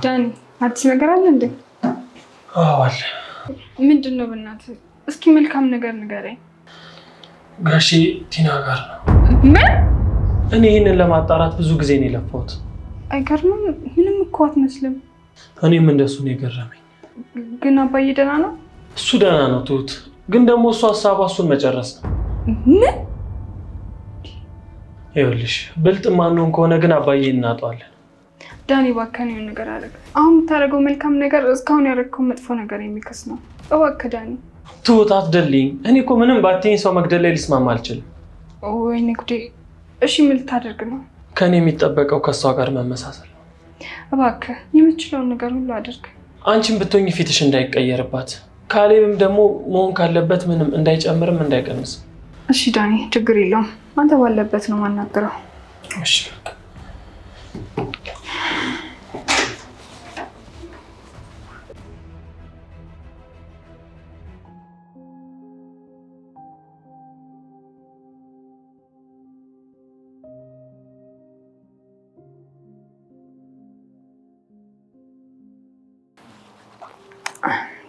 ዳኒ አዲስ ነገር አለ እንዴ? አዎ አለ። ምንድነው? በእናትህ እስኪ መልካም ነገር ንገረኝ። ጋሺ ቲና ጋር ነው። ምን? እኔ ይህንን ለማጣራት ብዙ ጊዜ ነው የለፋሁት። አይገርምም? ምንም እኮ አትመስልም። እኔም እንደሱ ነው የገረመኝ። ግን አባዬ ደህና ነው? እሱ ደህና ነው ትሁት፣ ግን ደግሞ እሱ ሀሳቧ እሱን መጨረስ ነው። ምን? ይኸውልሽ ብልጥ ማንሆን ከሆነ ግን አባዬ እናጠዋለን። ዳኒ እባክህን የሆነ ነገር አድርግ። አሁን የምታደርገው መልካም ነገር እስካሁን ያደረግከው መጥፎ ነገር የሚከስ ነው። እባክህ ዳኒ። ትሁት አትደልይኝ። እኔ እኮ ምንም ባትይኝ ሰው መግደል ላይ ሊስማማ አልችልም። ወይኔ ጉዴ። እሺ ምን ልታደርግ ነው? ከእኔ የሚጠበቀው ከእሷ ጋር መመሳሰል ነው። እባክህ የምችለውን ነገር ሁሉ አድርግ። አንቺም ብትሆኝ ፊትሽ እንዳይቀየርባት፣ ካሌብም ደግሞ መሆን ካለበት ምንም እንዳይጨምርም እንዳይቀንስ። እሺ ዳኒ ችግር የለውም። አንተ ባለበት ነው ማናገረው። እሺ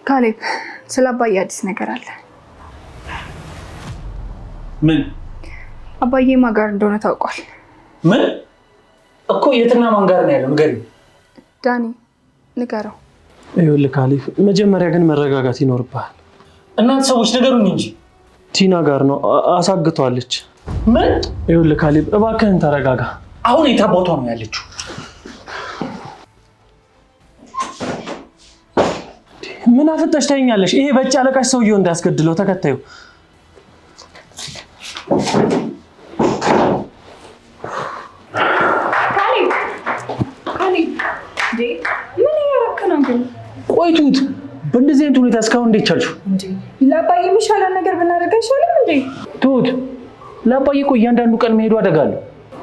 ካሌብ ስለ አባዬ አዲስ ነገር አለ። ምን? አባዬ ማን ጋር እንደሆነ ታውቋል? ምን? እኮ የትና ማን ጋር ነው ያለው? ንገሪኝ። ዳኒ ንገረው። ይኸውልህ ካሌብ፣ መጀመሪያ ግን መረጋጋት ይኖርብሃል። እናንተ ሰዎች ንገሩኝ እንጂ። ቲና ጋር ነው፣ አሳግቷለች። ምን? ይኸውልህ ካሌብ እባክህን ተረጋጋ። አሁን የት አባቷ ነው ያለችው? ምን አፍጠሽ ታይኛለሽ? ይሄ በጭ አለቃሽ ሰውየው እንዳያስገድለው ተከታዩ። ምን እያደረክ ነው ግን? ቆይ ትሁት፣ በእንደዚህ አይነት ሁኔታ እስካሁን እንዴት ቻልሽው? ለአባዬ የሚሻለን ነገር ብናደርግ አይሻልም እንዴ? ትሁት፣ ለአባዬ እኮ እያንዳንዱ ቀን መሄዱ አደጋ አለው።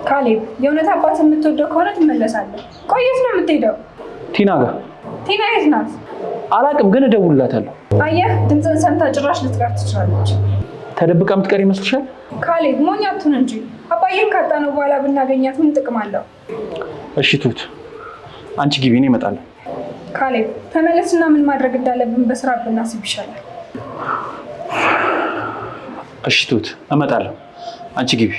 ካሌብ፣ የእውነት አባት የምትወደው ከሆነ ትመለሳለህ። ቆይ የት ነው የምትሄደው? ቲና ጋር። ቲና የት ናት? አላቅም፣ ግን እደውልላታለሁ። አየህ፣ ድምፅን ሰምታ ጭራሽ ልትቀር ትችላለች። ተደብቃ የምትቀር ይመስልሻል? ካሌብ፣ ሞኝ አትሁን እንጂ። አባዬን ካጣነው በኋላ ብናገኛት ምን ጥቅም አለው? እሺ ትሁት፣ አንቺ ግቢ፣ እኔ እመጣለሁ። ካሌብ፣ ተመለስና ምን ማድረግ እንዳለብን በስራ ብናስብ ይሻላል። እሺ ትሁት፣ እመጣለሁ። አንቺ ግቢ።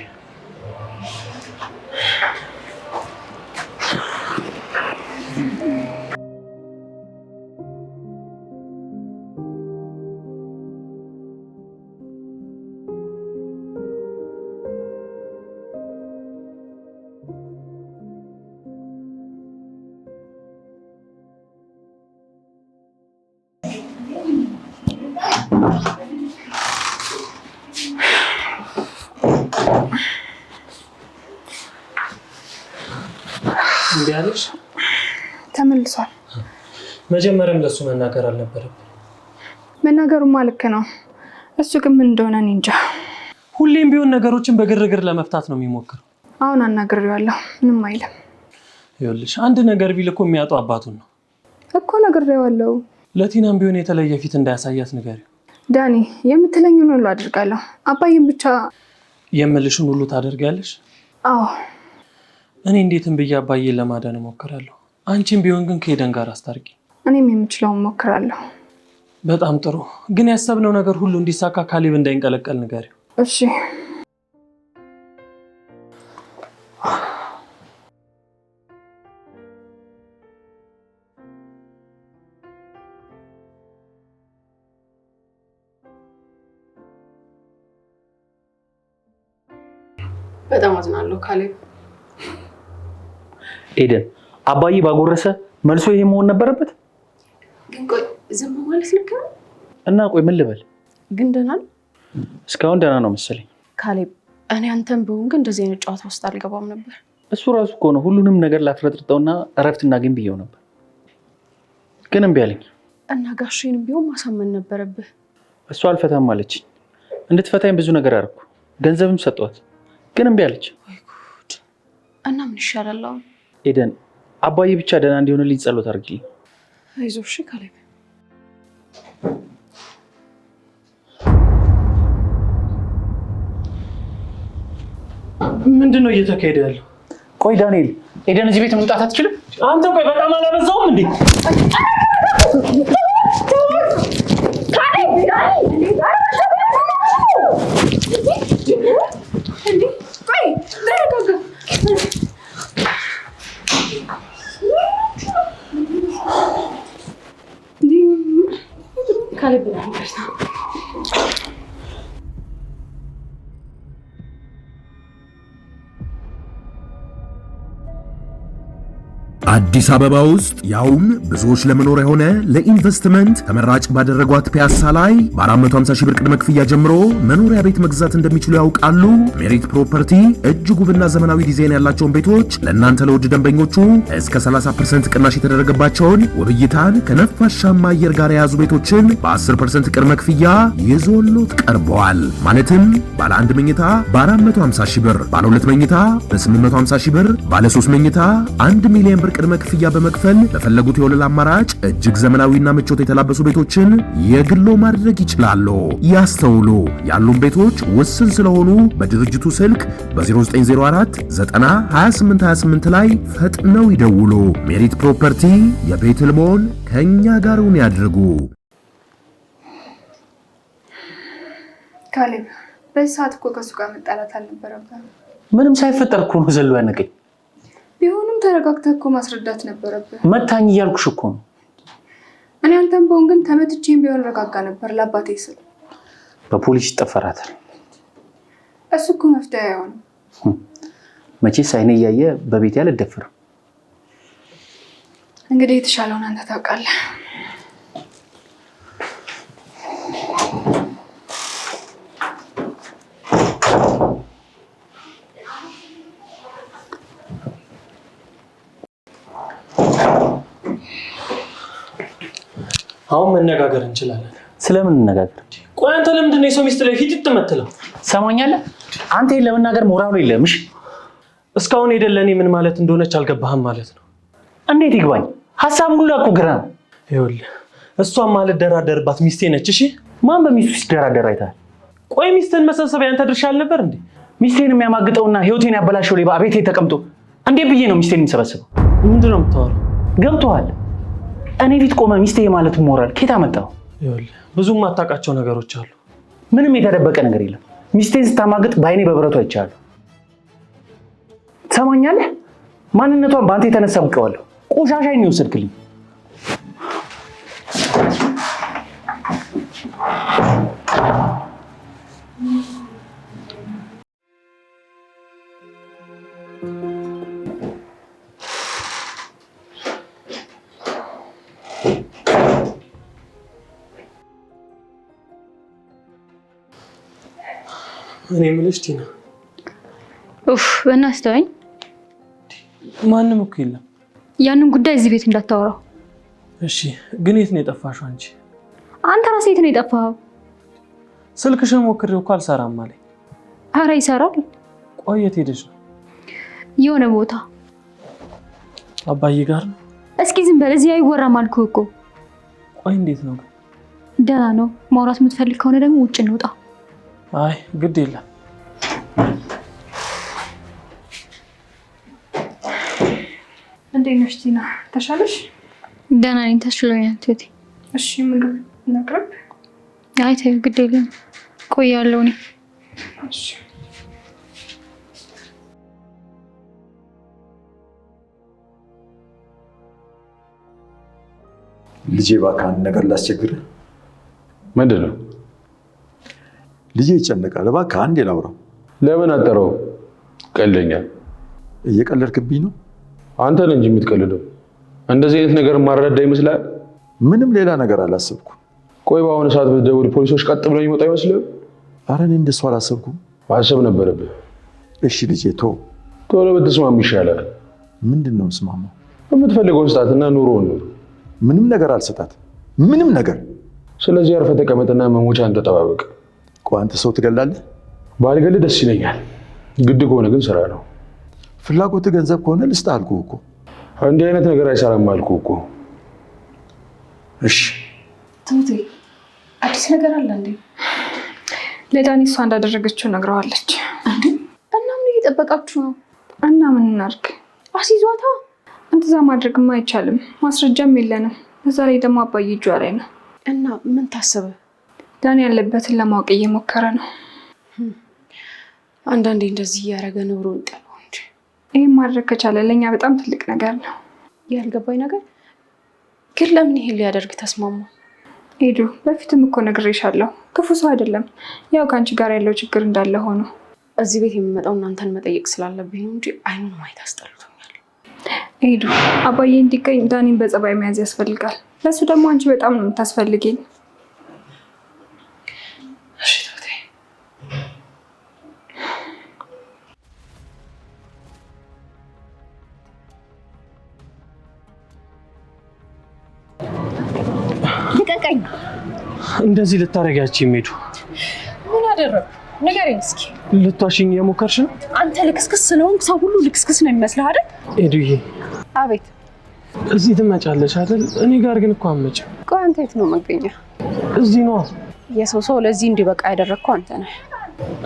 እንዲያለሽ ተመልሷል። መጀመሪያም ለሱ መናገር አልነበረብኝ። መናገሩማ ልክ ነው። እሱ ግን ምን እንደሆነ እኔ እንጃ። ሁሌም ቢሆን ነገሮችን በግርግር ለመፍታት ነው የሚሞክረው። አሁን አናግሬዋለሁ፣ ምንም አይልም። ይኸውልሽ አንድ ነገር ቢል እኮ የሚያጣው አባቱን ነው እኮ። ነግሬዋለሁ። ለቲናም ቢሆን የተለየ ፊት እንዳያሳያት ንገሪው። ዳኒ፣ የምትለኝን ሁሉ አድርጋለሁ። አባዬን ብቻ የምልሽን ሁሉ ታደርጊያለሽ? አዎ። እኔ እንዴትም ብዬ አባዬን ለማዳን እሞክራለሁ። አንቺም ቢሆን ግን ከኤደን ጋር አስታርቂ። እኔም የምችለውን እሞክራለሁ። በጣም ጥሩ። ግን ያሰብነው ነገር ሁሉ እንዲሳካ ካሌብ እንዳይንቀለቀል ንገሪው። እሺ። በጣም አዝናለሁ ካሌብ። ኤደን፣ አባዬ ባጎረሰ መልሶ ይሄ መሆን ነበረበት። ግን ቆይ ዝም ማለት ልክ ነው? እና ቆይ ምን ልበል? ግን ደህና ነው? እስካሁን ደህና ነው መሰለኝ። ካሌብ፣ እኔ አንተን ብሆን ግን እንደዚህ አይነት ጨዋታ ውስጥ አልገባም ነበር። እሱ ራሱ እኮ ነው ሁሉንም ነገር ላፍረጥርጠውና እረፍት እናገኝ ብየው ነበር፣ ግን እምቢ አለኝ። እና ጋሼንም ቢሆን ማሳመን ነበረብህ። እሱ አልፈታም አለችኝ። እንድትፈታኝ ብዙ ነገር አደረኩ፣ ገንዘብም ሰጠኋት፣ ግን እምቢ አለች። ወይ ጉድ! እና ምን ይሻላል አሁን? ኤደን፣ አባዬ ብቻ ደህና እንዲሆንልኝ ጸሎት አድርጊልኝ። አይዞህ እሺ ካሌብ። ምንድነው እየተካሄደ ያለው? ቆይ ዳንኤል፣ ኤደን እዚህ ቤት መምጣት አትችልም? አንተ ቆይ በጣም አላበዛውም እንዴ? አዲስ አበባ ውስጥ ያውም ብዙዎች ለመኖር የሆነ ለኢንቨስትመንት ተመራጭ ባደረጓት ፒያሳ ላይ በ450 ሺህ ብር ቅድመ ክፍያ ጀምሮ መኖሪያ ቤት መግዛት እንደሚችሉ ያውቃሉ? ሜሪት ፕሮፐርቲ እጅግ ውብና ዘመናዊ ዲዛይን ያላቸውን ቤቶች ለእናንተ ለውድ ደንበኞቹ እስከ 30% ቅናሽ የተደረገባቸውን ውብ እይታን ከነፋሻማ አየር ጋር የያዙ ቤቶችን በ10% ቅድመ ክፍያ ይዞሎት ቀርበዋል። ማለትም ባለ 1 መኝታ በ450 ሺህ ብር፣ ባለ 2 መኝታ በ850 ሺህ ብር፣ ባለ 3 መኝታ 1 ሚሊዮን ብር ቅድመ ክፍያ በመክፈል በፈለጉት የወለል አማራጭ እጅግ ዘመናዊና ምቾት የተላበሱ ቤቶችን የግሎ ማድረግ ይችላሉ። ያስተውሉ፣ ያሉን ቤቶች ውስን ስለሆኑ በድርጅቱ ስልክ በ0904 90 28 28 ላይ ፈጥነው ይደውሉ። ሜሪት ፕሮፐርቲ የቤት ህልሞን ከኛ ጋር እውን ያድርጉ። ካሌብ በዚህ ሰዓት እኮ ከሱ ጋር መጣላት አልነበረብህም። ምንም ሳይፈጠር እኮ ነው ዘሎ ያነቀኝ። ቢሆንም ተረጋግተህ እኮ ማስረዳት ነበረብህ። መታኝ እያልኩሽ እኮ ነው። እኔ አንተም በሆን ግን ተመትቼም ቢሆን ረጋጋ ነበር ለአባቴ ስል። በፖሊስ ይጠፈራታል። እሱ እኮ መፍትሄ አይሆንም። መቼስ አይኔ እያየ በቤት አልደፈርም። እንግዲህ የተሻለውን አንተ ታውቃለህ። አሁን መነጋገር እንችላለን። ስለምን እንነጋገር? ቆይ አንተ ለምንድን ነው የሰው ሚስት ላይ ፊት ትመትለው? ሰማኛለህ? አንተ ለመናገር ሞራሉ የለምሽ። እስካሁን ሄደን ለእኔ ምን ማለት እንደሆነች አልገባህም ማለት ነው። እንዴት ይግባኝ? ሀሳብ ሁሉ እኮ ግራ ነው። ይኸውልህ እሷን ማልደራደርባት ሚስቴ ነች። እሺ ማን በሚስቱ ሲደራደር አይተሃል? ቆይ ሚስትን መሰብሰብ ያንተ ድርሻ አልነበር እንዴ? ሚስቴን የሚያማግጠውና ህይወቴን ያበላሸው ሌባ ቤቴ ተቀምጦ እንዴት ብዬ ነው ሚስቴን የምሰበስበው? ምንድን ነው የምታወራው? ገብቶሃል? እኔ ፊት ቆመ ሚስቴ ማለት ሞራል ከየት አመጣው? ይኸውልህ ብዙም የማታውቃቸው ነገሮች አሉ። ምንም የተደበቀ ነገር የለም። ሚስቴን ስታማግጥ በአይኔ በብረቱ አይቻለሁ። ትሰማኛለህ? ማንነቷን በአንተ የተነሳ አውቀዋለሁ። ቆሻሻዬን ነው የወሰድክልኝ። እኔ የምልሽ ቲና፣ በእናትህ ተወኝ። ማንም እኮ የለም። ያንን ጉዳይ እዚህ ቤት እንዳታወራው እሺ? ግን የት ነው የጠፋሽው አንቺ? አንተ ራስህ የት ነው የጠፋኸው? ስልክሽን ሞክሬው እኮ አልሰራም አለኝ። ኧረ ይሰራል። ቆይ የት ሄደሽ ነው? የሆነ ቦታ። አባዬ ጋር ነው? እስኪ ዝም በል፣ እዚህ አይወራም አልኩህ እኮ። ቆይ እንዴት ነው? ደህና ነው። ማውራት የምትፈልግ ከሆነ ደግሞ ውጭ እንውጣ። አይ ግድ የለም። እንዴት ነሽ ቲና? ተሻለሽ? ደህና ነኝ፣ ተሽሎኛል እቴቴ። እሺ ምግብ እናቅርብ? አይ ተይው፣ ግድ የለም ቆያለሁ እኔ። እሺ ልጄ እባክህ አንድ ነገር ላስቸግርህ። ምንድን ነው? ልጄ ይጨነቃል። እባክህ አንዴ ላውራው። ለምን አጠረው? ቀልደኛ። እየቀለድክብኝ ነው? አንተ ነህ እንጂ የምትቀልደው። እንደዚህ አይነት ነገር ማረዳ ይመስላል? ምንም ሌላ ነገር አላሰብኩም። ቆይ በአሁኑ ሰዓት ብትደውል ፖሊሶች ቀጥ ብለው ይመጣ ይመስልህ? ኧረ እኔ እንደሱ አላሰብኩም። ማሰብ ነበረብህ። እሺ ልጄ ቶሎ ብትስማም ይሻላል። ምንድን ነው የምስማማው? የምትፈልገውን ስጣትና ኑሮውን ኑር። ምንም ነገር አልሰጣትም፣ ምንም ነገር። ስለዚህ አርፈህ ተቀመጥና መሞቻን ተጠባበቅ። ቆይ አንተ ሰው ትገላለህ? ባልገልህ ደስ ይለኛል። ግድ ከሆነ ግን ስራ ነው። ፍላጎትህ ገንዘብ ከሆነ ልስጥህ አልኩህ እኮ። እንዲህ አይነት ነገር አይሰራም አልኩህ እኮ። እሺ ትሁቴ፣ አዲስ ነገር አለ እንዴ? ለዳኒ እሷ እንዳደረገችው ነግረዋለች። እና ምን እየጠበቃችሁ ነው? እና ምን እናድርግ? አስይዟታ። እንደዛ ማድረግማ አይቻልም። ማስረጃም የለንም። በዛ ላይ ደግሞ አባዬ እጇ ላይ ነው። እና ምን ታስበ? ዳኒ ያለበትን ለማወቅ እየሞከረ ነው። አንዳንዴ እንደዚህ እያደረገ ንብሩን ጠለው እንጂ ይህም ማድረግ ከቻለ ለእኛ በጣም ትልቅ ነገር ነው። ያልገባኝ ነገር ግን ለምን ይሄን ሊያደርግ ተስማማ? ሄዱ በፊትም እኮ ነግሬሻለሁ። ክፉ ሰው አይደለም። ያው ከአንቺ ጋር ያለው ችግር እንዳለ ሆኖ እዚህ ቤት የሚመጣው እናንተን መጠየቅ ስላለብኝ ነው እንጂ አይኑን ማየት አስጠልቶኛል። ሄዱ አባዬ እንዲገኝ ዳኒን በጸባይ መያዝ ያስፈልጋል። ለሱ ደግሞ አንቺ በጣም ነው የምታስፈልጊኝ። እሺ ቶቴ ልቀቀኝ። እንደዚህ ልታረጋችሁ የሚሄዱ ምን አደረኩ? ንገረኝ እስኪ። ልትዋሽኝ የሞከርሽ ነው? አንተ ልክስክስ ስለሆንክ ሰው ሁሉ ልክስክስ ነው የሚመስልህ አይደል? ሄዱዬ አቤት። እዚህ ትመጫለሽ አይደል? እኔ ጋር ግን እኮ አትመጭም። ቆይ አንተ የት ነው መገኛ? እዚህ ነው። የሰው ሰው ለዚህ እንዲበቃ ያደረግከው አንተ ነህ።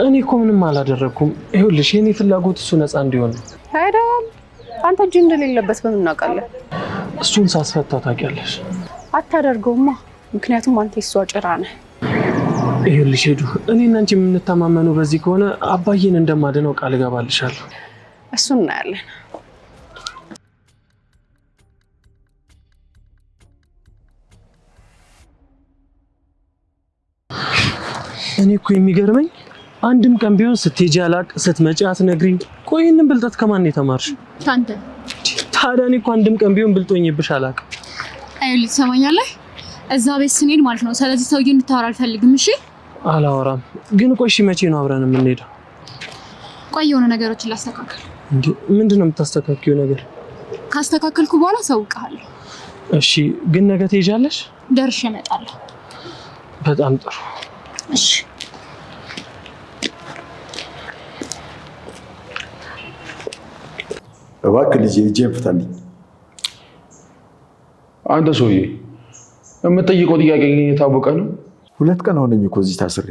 እኔ እኮ ምንም አላደረኩም። ይኸውልሽ የኔ ፍላጎት እሱ ነፃ እንዲሆን ነው አይደል? አንተ እጅ እንደሌለበት በምን እናውቃለን? እሱን ሳስፈታ ታውቂያለሽ። አታደርገውማ፣ ምክንያቱም አንተ የሷ ጭራ ነህ። ይኸውልሽ ሄዱ፣ እኔና አንቺ የምንተማመነው በዚህ ከሆነ አባዬን እንደማድነው ቃል እገባልሻለሁ። እሱን እናያለን። እኔ እኮ የሚገርመኝ አንድም ቀን ቢሆን ስትሄጂ አላቅ፣ ስትመጪ አትነግሪኝ። ቆይ ይህንን ብልጠት ከማን የተማርሽው? ካንተ። ታዲያ እኔ እኮ አንድም ቀን ቢሆን ብልጦኝብሽ አላቅ። አይውል ትሰማኛለህ? እዛ ቤት ስንሄድ ማለት ነው ስለዚህ ሰውዬ እንድታወራ አልፈልግም። እሺ? አላወራም። ግን ቆይ እሺ መቼ ነው አብረን የምንሄደው? ቆይ የሆነ ነገሮችን ላስተካክል። እንዴ ምንድን ነው የምታስተካክዪው ነገር? ካስተካከልኩ በኋላ አሳውቅሃለሁ። እሺ ግን ነገ ትሄጃለሽ? ደርሼ እመጣለሁ። በጣም ጥሩ። እሺ እባክህ ልጄ እጄን ፍታልኝ። አንተ ሰውዬ የምትጠይቀው ጥያቄ ግን የታወቀ ነው። 2 ቀን ሆነኝ እኮ እዚህ ታስሬ።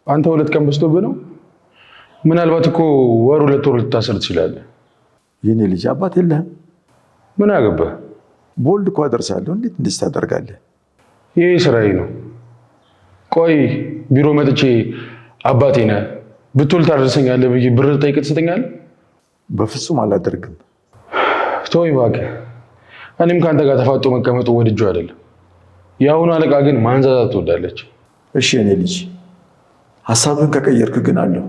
አንተ 2 ቀን በዝቶብህ ነው። ምናልባት እኮ ወር 2 ወር ልታሰር ትችላለህ። የኔ ልጅ አባት የለህም? ምን አገባህ? ቦልድ እኮ አደርሳለሁ። እንዴት እንደዚህ ታደርጋለህ? ይሄ ስራዬ ነው። ቆይ ቢሮ መጥቼ አባቴ ነህ ብትውል ታደርሰኛለህ ብዬ ብር ጠይቅ ትሰጠኛለህ? በፍጹም አላደርግም። ተወኝ እባክህ። እኔም ከአንተ ጋር ተፋጦ መቀመጡ ወድጄው አይደለም። የአሁኑ አለቃ ግን ማንዛዛት ትወዳለች። እሺ የኔ ልጅ ሀሳብህን ከቀየርክ ግን አለሁ።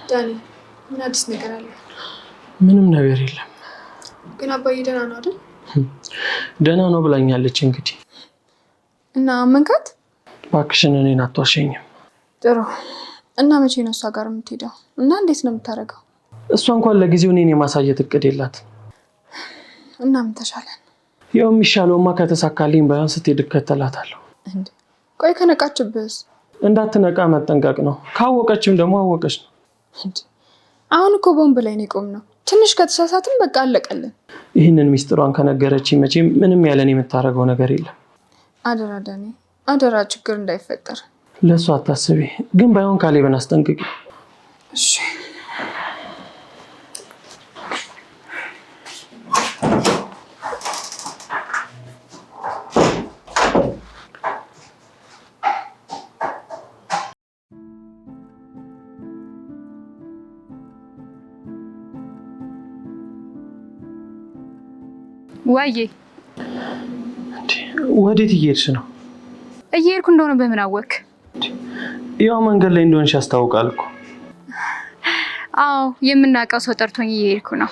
ዳኒ ምን አዲስ ነገር አለ? ምንም ነገር የለም። ግን አባዬ ደህና ነው አይደል? ደህና ነው ብላኛለች። እንግዲህ እና መንካት እባክሽን እኔን አትዋሸኝም። ጥሩ። እና መቼ ነው እሷ ጋር የምትሄደው? እና እንዴት ነው የምታደርገው? እሷ እንኳን ለጊዜው እኔን የማሳየት እቅድ የላት። እና ምን ተሻለን? ያው የሚሻለውማ ከተሳካልኝ ባይሆን ስትሄድ እከተላታለሁ። እንዴ ቆይ ከነቃችብስ? እንዳትነቃ መጠንቀቅ ነው። ካወቀችም ደግሞ አወቀች ነው። አሁን እኮ ቦምብ ላይ ነው የቆምነው። ትንሽ ከተሳሳትም በቃ አለቀልን። ይህንን ሚስጥሯን ከነገረችኝ መቼም ምንም ያለን የምታደርገው ነገር የለም። አደራ ዳኒ አደራ፣ ችግር እንዳይፈጠር። ለእሱ አታስቢ። ግን ባይሆን ካሌብን አስጠንቅቂ። እሺ ዋዬ ወዴት እየሄድሽ ነው? እየሄድኩ እንደሆነ በምን አወክ? ያው መንገድ ላይ እንደሆንሽ ያስታውቃል እኮ። አዎ የምናውቀው ሰው ጠርቶኝ እየሄድኩ ነው።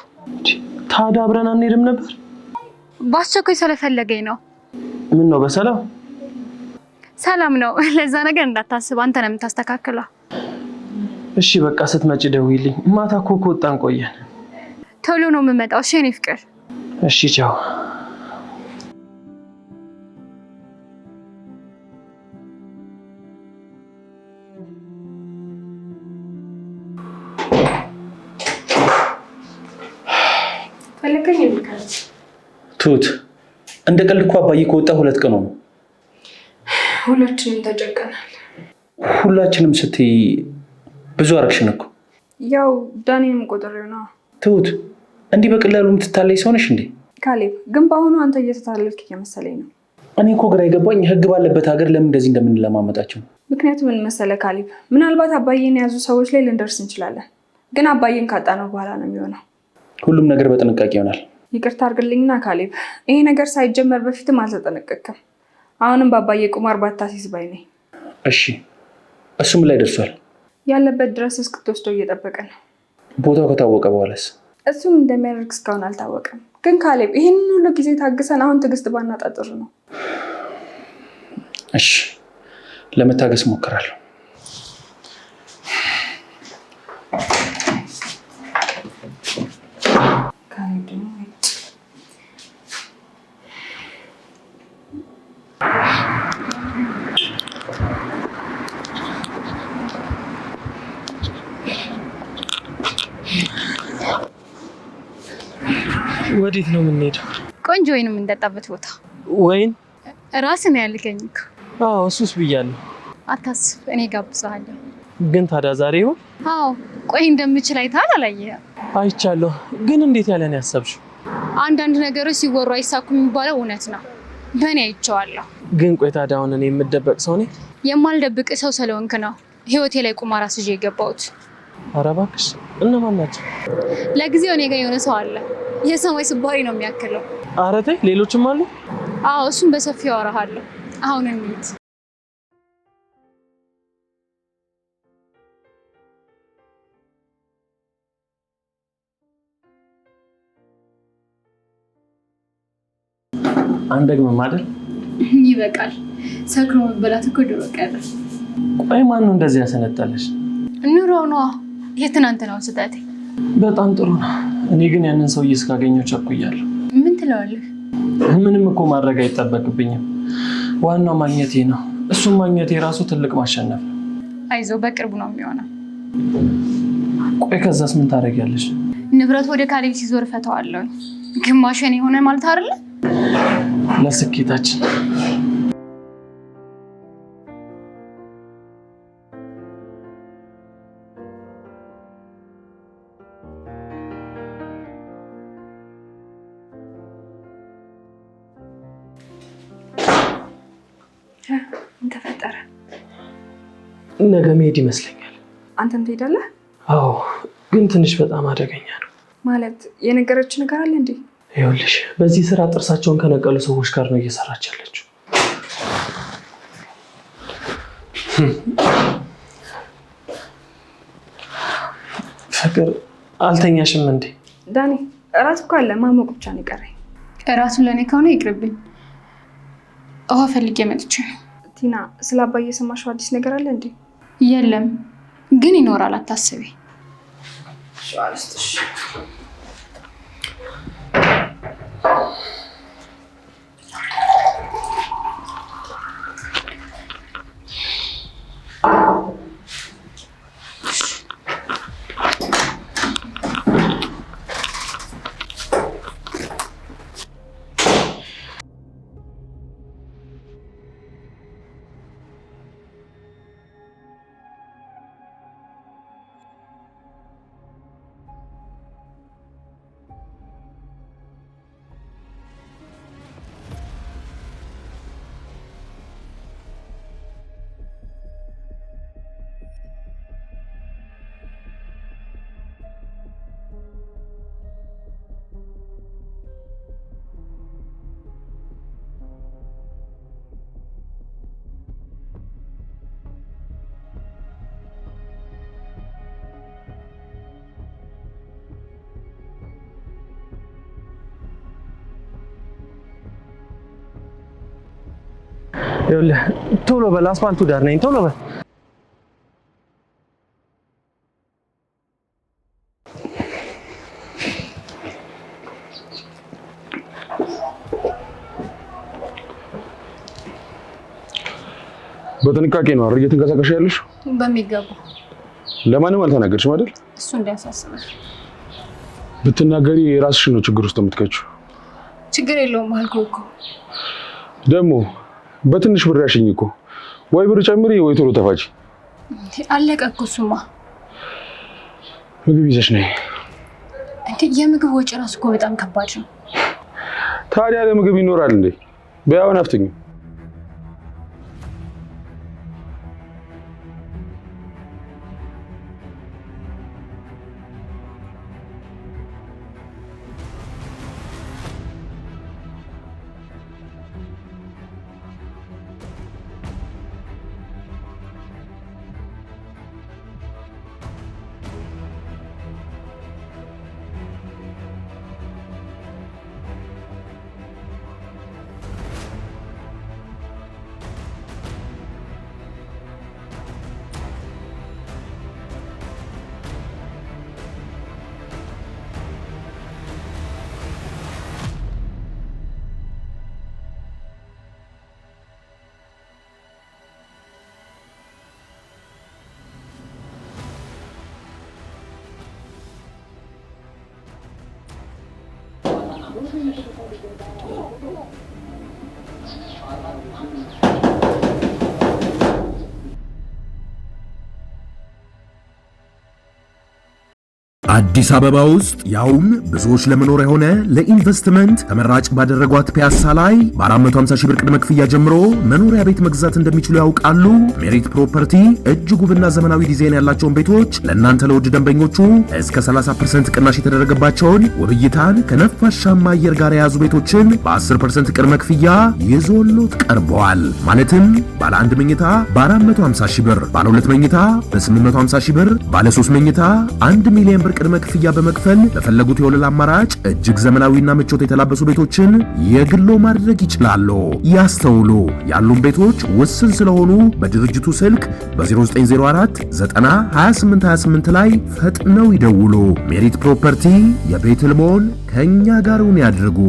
ታዲያ አብረን አንሄድም ነበር? በአስቸኳይ ስለፈለገኝ ነው። ምን ነው በሰላም? ሰላም ነው። ለዛ ነገር እንዳታስብ፣ አንተ ነው የምታስተካክለው። እሺ በቃ ስትመጪ ደውይልኝ። ማታ እኮ ከወጣን ቆየን። ቶሎ ነው የምመጣው። እሺ የኔ ፍቅር። እሺ ቻው። ፈለከኝ የሚካስ ትሁት እንደ ቀልድ እኮ አባዬ ከወጣ 2 ቀን ነው። ሁላችንም ተጨቀናል። ሁላችንም ስትይ ብዙ አረግሽን እኮ። ያው ዳኒንም ቆጥሬው ነው። ትሁት እንዲህ በቀላሉ የምትታለይ ሰው ነሽ እንዴ? ካሌብ ግን በአሁኑ አንተ እየተታለልክ እየመሰለኝ ነው። እኔ እኮ ግራ የገባኝ ህግ ባለበት ሀገር ለምን እንደዚህ እንደምንለማመጣቸው። ምክንያቱም ምን መሰለህ ካሌብ፣ ምናልባት አባዬን የያዙ ሰዎች ላይ ልንደርስ እንችላለን፣ ግን አባዬን ካጣነው በኋላ ነው የሚሆነው። ሁሉም ነገር በጥንቃቄ ይሆናል። ይቅርታ አድርግልኝና ካሌብ፣ ይሄ ነገር ሳይጀመር በፊትም አልተጠነቀቅክም። አሁንም በአባዬ ቁማር ባታሲዝ ባይ ነኝ። እሺ እሱም ላይ ደርሷል። ያለበት ድረስ እስክትወስደው እየጠበቀ ነው። ቦታው ከታወቀ በኋላስ? እሱም እንደሚያደርግ እስካሁን አልታወቀም። ግን ካሌብ ይህንን ሁሉ ጊዜ ታግሰን አሁን ትዕግስት ባናጣጥር ነው። እሺ ለመታገስ ሞክራለሁ። ወዴት ነው የምንሄደው? ቆንጆ ወይን የምንጠጣበት ቦታ። ወይን? ራስን ያልከኝ እኮ። አዎ እሱስ ብያለሁ። አታስብ፣ እኔ ጋብዛለሁ። ግን ታዲያ ዛሬ ይሆን? አዎ። ቆይ እንደምችል አይተሃል? አላየህም? አይቻለሁ። ግን እንዴት ያለን ያሰብሽው? አንዳንድ ነገሮች ሲወሩ አይሳኩም የሚባለው እውነት ነው። በእኔ አይቼዋለሁ። ግን ቆይ ታዲያ አሁን እኔ የምደበቅ ሰው ነኝ? የማልደብቅ ሰው ስለሆንክ ነው ህይወቴ ላይ ቁማር አስይዤ የገባሁት። ኧረ እባክሽ፣ እነማን ናቸው? ለጊዜው እኔ ጋር የሆነ ሰው አለ። የሰማይ ስባሪ ነው የሚያክለው። ኧረ ተይ፣ ሌሎችም አሉ? አዎ፣ እሱም በሰፊው አወራሃለሁ። አሁን እንሂድ። አንደግምም አይደል? ይበቃል። ሰክሮ መበላት እኮ ድሮ ቀረ። ቆይ ማን ነው እንደዚህ ያሰነጠለሽ? ኑሮ ነዋ። የትናንትናው ስህተቴ። በጣም ጥሩ ነው። እኔ ግን ያንን ሰውዬ እስካገኘው ቸኩያለሁ። ምን ትለዋለህ? ምንም እኮ ማድረግ አይጠበቅብኝም። ዋናው ማግኘቴ ነው። እሱም ማግኘቴ የራሱ ትልቅ ማሸነፍ ነው። አይዞ፣ በቅርቡ ነው የሚሆነው። ቆይ ከዛስ ምን ታደርጊያለሽ? ንብረት ወደ ካሌብ ሲዞር ፈተዋለሁ። ግማሽ የኔ ሆነ ማለት አይደለ? ለስኬታችን ምን ተፈጠረ? ነገ መሄድ ይመስለኛል። አንተም ትሄዳለህ? አዎ፣ ግን ትንሽ በጣም አደገኛ ነው። ማለት የነገረች ነገር አለ እንዴ? ይኸውልሽ፣ በዚህ ስራ ጥርሳቸውን ከነቀሉ ሰዎች ጋር ነው እየሰራች ያለችው። ፍቅር፣ አልተኛሽም እንዴ? ዳኒ፣ እራት እኮ አለ፣ ማሞቅ ብቻ ነው የቀረኝ። እራቱን ለእኔ ከሆነ ይቅርብኝ። ውሃ ፈልጌ መጥቼ። ቲና፣ ስለ አባዬ የሰማሽው አዲስ ነገር አለ እንዴ? የለም፣ ግን ይኖራል፣ አታስቢ። ይኸውልህ፣ ቶሎ በል፣ አስፋልቱ ዳር ነኝ። ቶሎ በል። በጥንቃቄ ነው አይደል እየተንቀሳቀሽ ያለሽ? በሚገባ። ለማንም አልተናገርሽም አይደል? እሱ እንዲያሳስበሽ። ብትናገሪ የራስሽን ነው ችግር ውስጥ የምትከቺው። ችግር የለውም አልኩህ እኮ። ደግሞ በትንሽ ብር ያሽኝ እኮ ወይ ብር ጨምሪ ወይ ቶሎ ተፋች። አለቀ እኮ እሱማ። ምግብ ይዘሽ ነይ። እንዴ የምግብ ወጪ ራሱ እኮ በጣም ከባድ ነው። ታዲያ ለምግብ ይኖራል እንዴ? በያውን አፍጥኝ። አዲስ አበባ ውስጥ ያውም ብዙዎች ለመኖር የሆነ ለኢንቨስትመንት ተመራጭ ባደረጓት ፒያሳ ላይ በ450 ሺህ ብር ቅድመ ክፍያ ጀምሮ መኖሪያ ቤት መግዛት እንደሚችሉ ያውቃሉ? ሜሪት ፕሮፐርቲ እጅግ ውብና ዘመናዊ ዲዛይን ያላቸውን ቤቶች ለእናንተ ለውድ ደንበኞቹ እስከ 30% ቅናሽ የተደረገባቸውን ውብ እይታን ከነፋሻማ አየር ጋር የያዙ ቤቶችን በ10% ቅድመ ክፍያ ይዞሎት ቀርበዋል። ማለትም ባለ 1 መኝታ በ450 ሺህ ብር፣ ባለ 2 መኝታ በ850 ሺህ ብር፣ ባለ 3 መኝታ 1 ሚሊዮን ብር ቅድመ ክፍያ በመክፈል በፈለጉት የወለል አማራጭ እጅግ ዘመናዊና ምቾት የተላበሱ ቤቶችን የግሎ ማድረግ ይችላሉ። ያስተውሉ፣ ያሉን ቤቶች ውስን ስለሆኑ በድርጅቱ ስልክ በ0904 90 28 28 ላይ ፈጥነው ይደውሉ። ሜሪት ፕሮፐርቲ የቤት ህልሞን ከኛ ጋር ያድርጉ።